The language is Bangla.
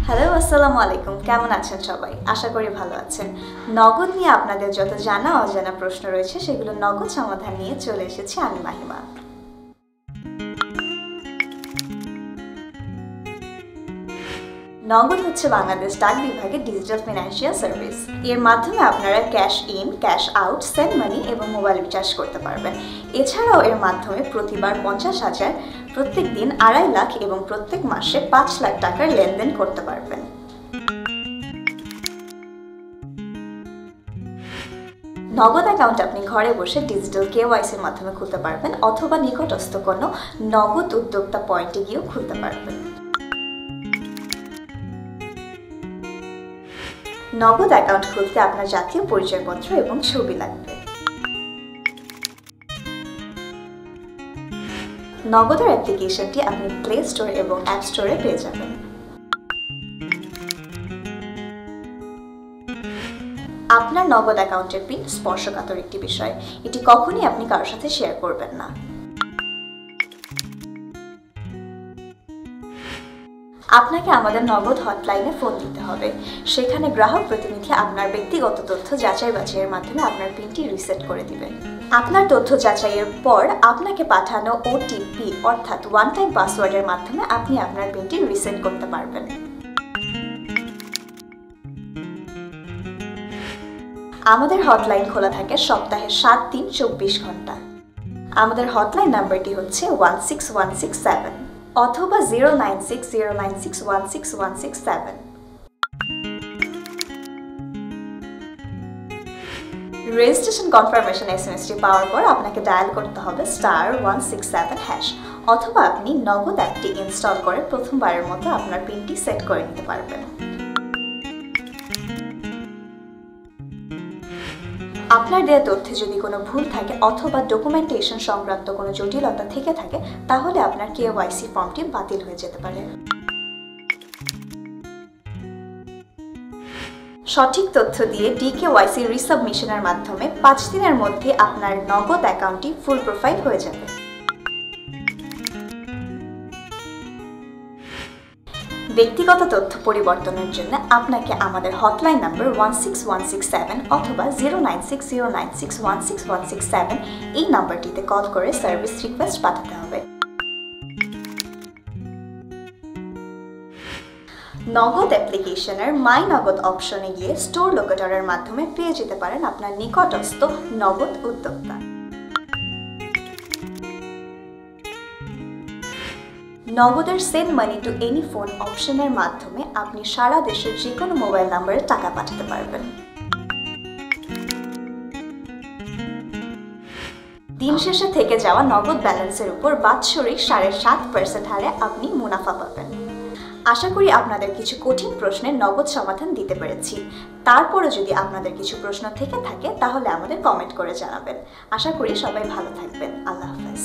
হ্যালো, আসসালামু আলাইকুম। কেমন আছেন সবাই? আশা করি ভালো আছেন। নগদ নিয়ে আপনাদের যত জানা অজানা প্রশ্ন রয়েছে সেগুলো নগদ সমাধান নিয়ে চলে এসেছি আমি মাহিমা। নগদ হচ্ছে বাংলাদেশ ডাক বিভাগের ডিজিটাল ফিনান্সিয়াল সার্ভিস। এর মাধ্যমে আপনারা cash in, cash out, send money এবং মোবাইল রিচার্জ করতে পারবেন। এছাড়াও এর মাধ্যমে প্রতিবার 50,000, প্রত্যেক দিন 2.5 লাখ এবং প্রত্যেক মাসে 5 লাখ টাকার লেনদেন করতে পারবেন। নগদ অ্যাকাউন্ট আপনি ঘরে বসে ডিজিটাল কেওয়াইসির মাধ্যমে খুলতে পারবেন অথবা নিকটস্থ কোনো নগদ উদ্যোক্তা পয়েন্টে গিয়েও খুলতে পারবেন। নগদ অ্যাকাউন্ট খুলতে আপনার জাতীয় পরিচয়পত্র এবং ছবি লাগবে। নগদের অ্যাপ্লিকেশনটি আপনি প্লে স্টোর এবং অ্যাপ স্টোরে পেয়ে যাবেন। আপনার নগদ অ্যাকাউন্টের পিন স্পর্শকাতর একটি বিষয়। এটি কখনই আপনি কারোর সাথে শেয়ার করবেন না। আপনাকে আমাদের নগদ হটলাইনে ফোন দিতে হবে। সেখানে গ্রাহক প্রতিনিধি আপনার ব্যক্তিগত তথ্য যাচাই বাছাইয়ের মাধ্যমে আপনার পিনটি রিসেট করে দিবেন। আপনার তথ্য যাচাইয়ের পর আপনাকে পাঠানো ওটিপি অর্থাৎ ওয়ান টাইম পাসওয়ার্ডের মাধ্যমে আপনি আপনার পিনটি রিসেট করতে পারবেন। আমাদের হটলাইন খোলা থাকে সপ্তাহে 7 দিন 24 ঘন্টা। আমাদের হটলাইন নাম্বারটি হচ্ছে 16167 অথবা 09609616167। রেজিস্ট্রেশন কনফার্মেশন এসএমএসটি পাওয়ার পর আপনাকে ডায়াল করতে হবে *167# অথবা আপনি নগদ অ্যাপটি ইনস্টল করে প্রথমবারের মতো আপনার পিনটি সেট করে নিতে পারবেন। আপনার দেওয়া তথ্যে যদি কোনো ভুল থাকে অথবা ডকুমেন্টেশন সংক্রান্ত কোনো জটিলতা থেকে থাকে তাহলে আপনার কেওয়াইসি ফর্মটি বাতিল হয়ে যেতে পারে। সঠিক তথ্য দিয়ে ডিকেওয়াইসি রিসাবমিশনের মাধ্যমে 5 দিনের মধ্যে আপনার নগদ অ্যাকাউন্টটি ফুল প্রোফাইল হয়ে যাবে। ব্যক্তিগত তথ্য পরিবর্তনের জন্য আপনাকে আমাদের হটলাইন নাম্বার 16167 অথবা 09609616167 এই নাম্বারটিতে কল করে সার্ভিস রিকোয়েস্ট পাঠাতে হবে। নগদ অ্যাপ্লিকেশনের মাই নগদ অপশনে গিয়ে স্টোর লোকেটরের মাধ্যমে পেয়ে যেতে পারেন আপনার নিকটস্থ নগদ উদ্যোক্তা। নগদের send money to any phone অপশনের মাধ্যমে আপনি সারা দেশের যে কোনো মোবাইল নম্বরে টাকা পাঠাতে পারবেন। দিন শেষে থেকে যাওয়া নগদ ব্যালেন্সের উপর বাৎসরিক 7.5% হারে আপনি মুনাফা পাবেন। আশা করি আপনাদের কিছু কঠিন প্রশ্নের নগদ সমাধান দিতে পেরেছি। তারপরে যদি আপনাদের কিছু প্রশ্ন থেকে থাকে তাহলে আমাদের কমেন্ট করে জানাবেন। আশা করি সবাই ভালো থাকবেন। আল্লাহ হাফেজ।